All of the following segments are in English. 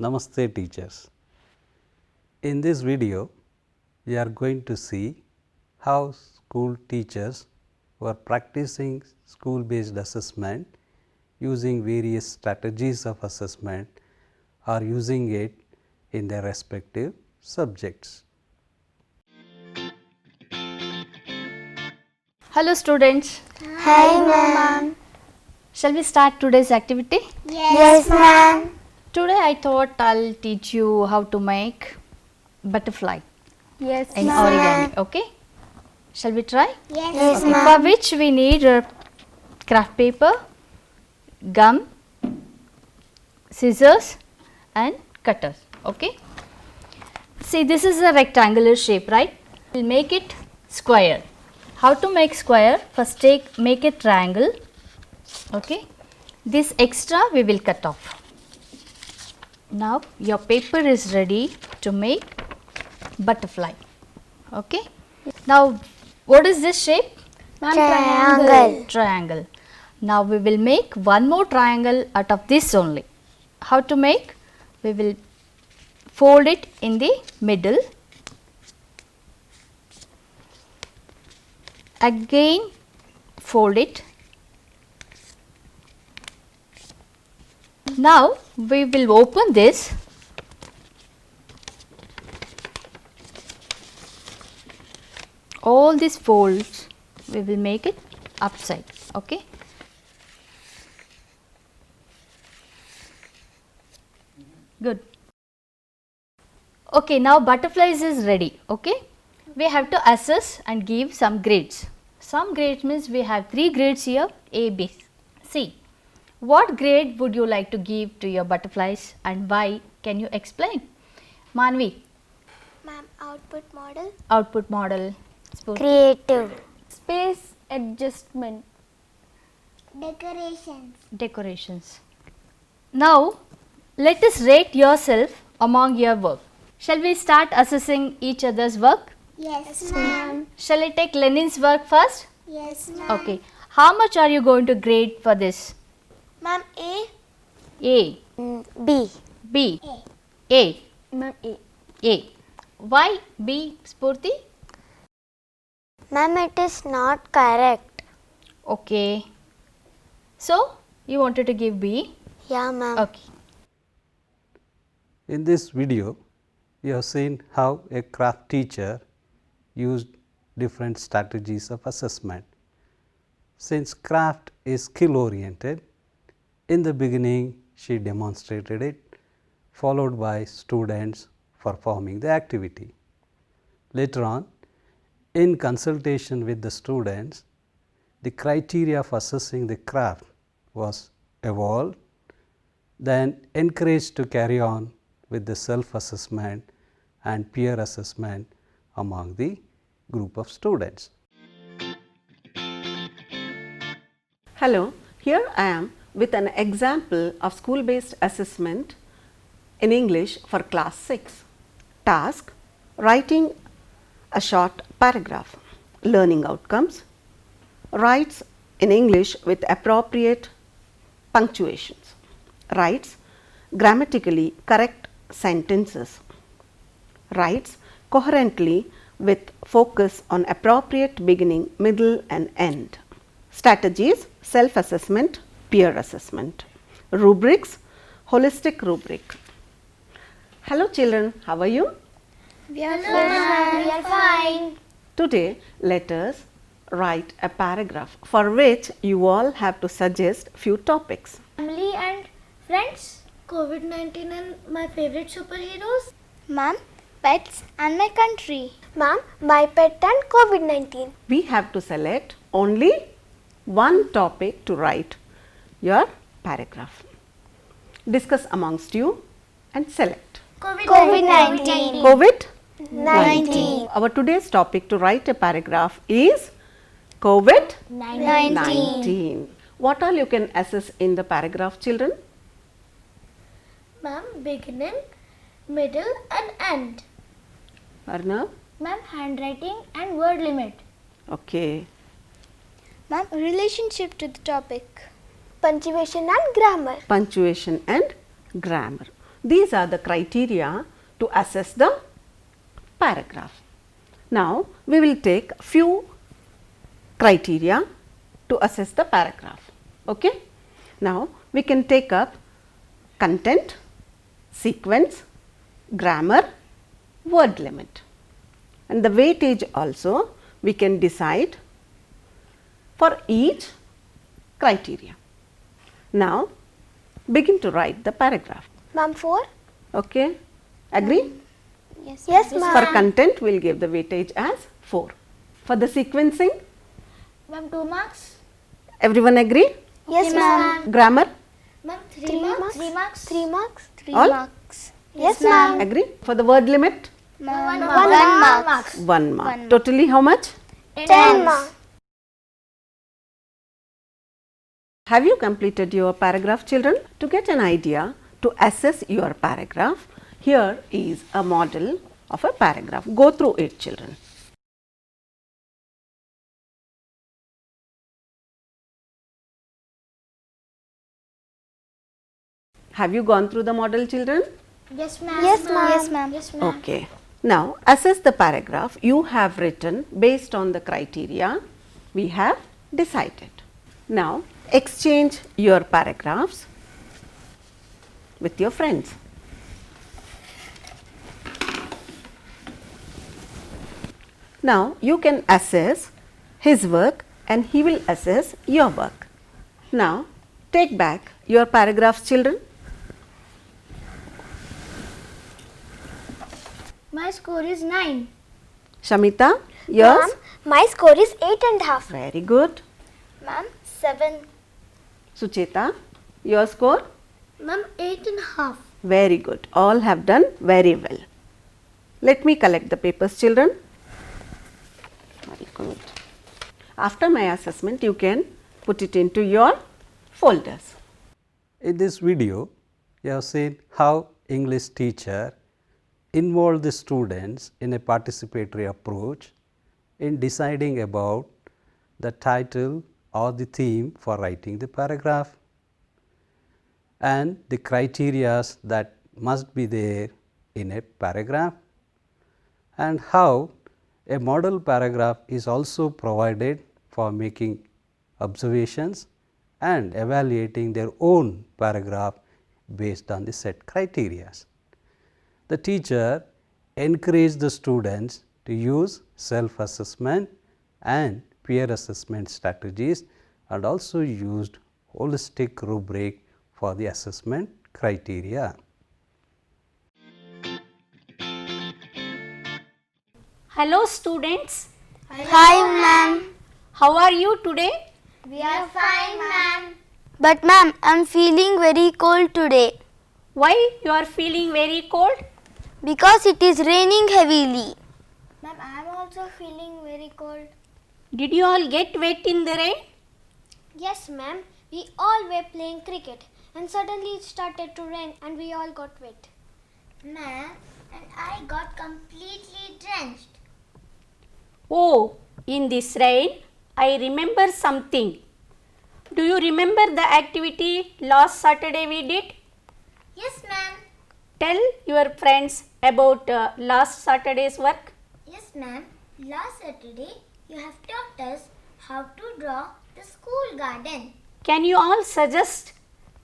Namaste teachers. In this video, we are going to see how school teachers who are practicing school based assessment using various strategies of assessment are using it in their respective subjects. Hello students, Hi ma'am. shall we start today's activity? Yes ma'am. Today I thought I'll teach you how to make butterfly Yes in origami, okay? Shall we try? Yes Okay. ma'am. For which we need craft paper, gum, scissors and cutters, okay? See, this is a rectangular shape, right? We'll make it square. How to make square? First make a triangle, okay? This extra we will cut off. Now your paper is ready to make butterfly, okay? Now what is this shape? Triangle. Triangle. Now we will make one more triangle out of this only. How to make? We will fold it in the middle. Again fold it. Now we will open this. All these folds we will make it upside, okay? Good. Okay, now butterflies is ready, okay? We have to assess and give some grades. Some grades means we have 3 grades here, A, B, C. What grade would you like to give to your butterflies and why? Can you explain? Manvi, Ma'am, output model. output model. Spurti. Creative. Space adjustment. Decorations. Decorations. Now, let us rate yourself among your work. Shall we start assessing each other's work? Yes ma'am. Shall I take Lenin's work first? Yes ma'am. Okay. How much are you going to grade for this? Ma'am, A. A, B. B, A, Ma'am, A. A. Why B, Spurti? Ma'am, it is not correct. Okay. So, you wanted to give B? Yeah ma'am. Okay. In this video, we have seen how a craft teacher used different strategies of assessment. Since craft is skill oriented, in the beginning she demonstrated it, followed by students performing the activity. Later on, in consultation with the students, the criteria of assessing the craft was evolved, then encouraged to carry on with the self-assessment and peer assessment among the group of students. Hello, here I am with an example of school-based assessment in English for class 6. Task: writing a short paragraph. Learning outcomes: writes in English with appropriate punctuations. Writes grammatically correct sentences. Writes coherently with focus on appropriate beginning, middle and end. Strategies: self-assessment, peer assessment. Rubrics: holistic rubric. Hello children, how are you? We are fine. We are fine. Today let us write a paragraph for which you all have to suggest few topics. Family and friends. COVID-19 and my favorite superheroes. Ma'am, pets and my country. Ma'am, my pet and COVID-19. We have to select only one topic to write your paragraph. Discuss amongst you and select. COVID-19. COVID-19. Our today's topic to write a paragraph is COVID-19. What all you can assess in the paragraph, children? Ma'am, beginning, middle and end. Arnav? Ma'am, handwriting and word limit. Okay. Ma'am, relationship to the topic. Punctuation and grammar. Punctuation and grammar. These are the criteria to assess the paragraph. Now, we will take few criteria to assess the paragraph. Okay? Now, we can take up content, sequence, grammar, word limit, and the weightage also we can decide for each criteria. Now, begin to write the paragraph. Ma'am, 4? Okay? Agree? Yes. Yes, ma'am. For content, we will give the weightage as 4. For the sequencing, Ma'am, 2 marks? everyone agree? Yes, ma'am. Grammar, Ma'am, 3 marks? 3 marks? 3 marks? 3 All? marks. Yes, ma'am. agree? For the word limit, 1 mark. 1 mark. Totally how much? 10 marks. Have you completed your paragraph, children? To get an idea to assess your paragraph, here is a model of a paragraph. Go through it, children. Have you gone through the model, children? Yes, ma'am. Yes, ma'am. Yes, ma'am. Yes, ma'am. Okay. Now, assess the paragraph you have written based on the criteria we have decided. Now, exchange your paragraphs with your friends. Now, you can assess his work and he will assess your work. Now, take back your paragraphs, children. My score is 9. Shamita, yours? My score is 8.5. Very good. Ma'am, 7. Sucheta, your score? Ma'am, 8.5. Very good. All have done very well. Let me collect the papers, children. After my assessment, you can put it into your folders. In this video, you have seen how English teacher involve the students in a participatory approach in deciding about the title or the theme for writing the paragraph and the criteria that must be there in a paragraph, and how a model paragraph is also provided for making observations and evaluating their own paragraph based on the set criteria. The teacher encouraged the students to use self-assessment and peer assessment strategies and also used holistic rubric for the assessment criteria. Hello students, Hi, ma'am. how are you today? We are fine, ma'am. But, ma'am, I am feeling very cold today Why you are feeling very cold? because it is raining heavily. Ma'am, I am also feeling very cold. Did you all get wet in the rain? Yes, ma'am. We all were playing cricket and suddenly it started to rain and we all got wet. Ma'am, and I got completely drenched. Oh, in this rain, I remember something. Do you remember the activity last Saturday we did? Yes, ma'am. Tell your friends about last Saturday's work. Yes, ma'am. Last Saturday, you have taught us how to draw the school garden. Can you all suggest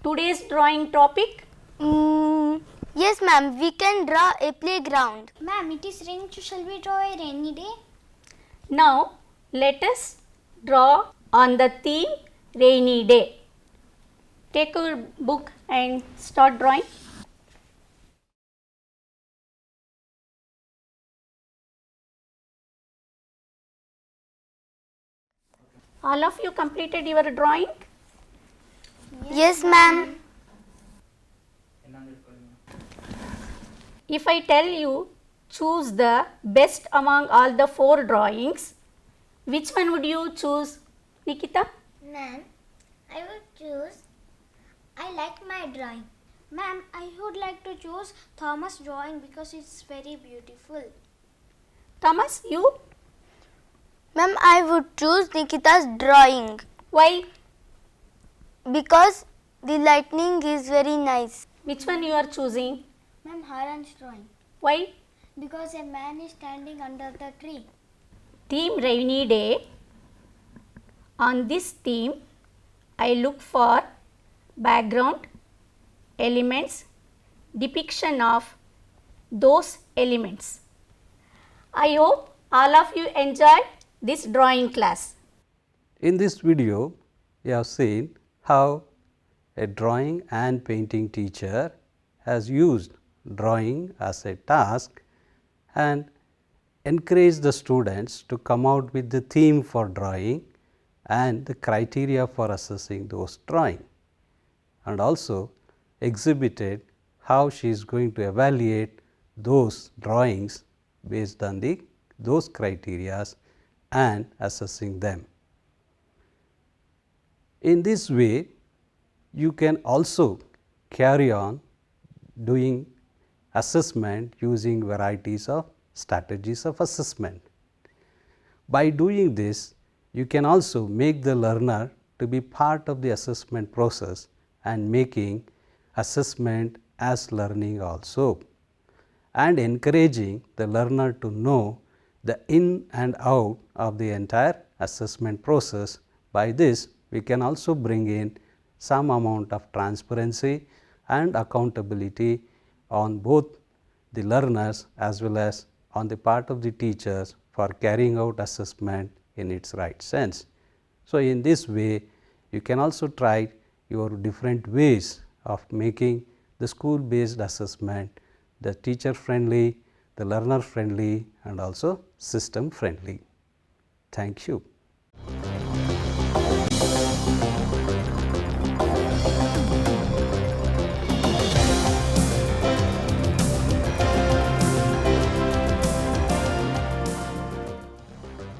today's drawing topic? Yes, ma'am. We can draw a playground. Ma'am, it is raining. Shall we draw a rainy day? Now, let us draw on the theme rainy day. Take your book and start drawing. All of you completed your drawing? Yes, ma'am. If I tell you choose the best among all the 4 drawings, which one would you choose, Nikita? Ma'am, I would choose. I like my drawing. Ma'am, I would like to choose Thomas' drawing because it's very beautiful. Thomas, you? Ma'am, I would choose Nikita's drawing Why? because the lightning is very nice. Which one you are choosing? Ma'am, Haran's drawing. Why? Because a man is standing under the tree. Theme rainy day. On this theme, I look for background, elements, depiction of those elements. I hope all of you enjoyed this drawing class. In this video, you have seen how a drawing and painting teacher has used drawing as a task and encouraged the students to come out with the theme for drawing and the criteria for assessing those drawing, and also exhibited how she is going to evaluate those drawings based on those criteria and assessing them. In this way, you can also carry on doing assessment using varieties of strategies of assessment. By doing this, you can also make the learner to be part of the assessment process and making assessment as learning also, and encouraging the learner to know the in and out of the entire assessment process. By this, we can also bring in some amount of transparency and accountability on both the learners as well as on the part of the teachers for carrying out assessment in its right sense. So, in this way you can also try your different ways of making the school based assessment the teacher friendly, the learner friendly and also system friendly. Thank you.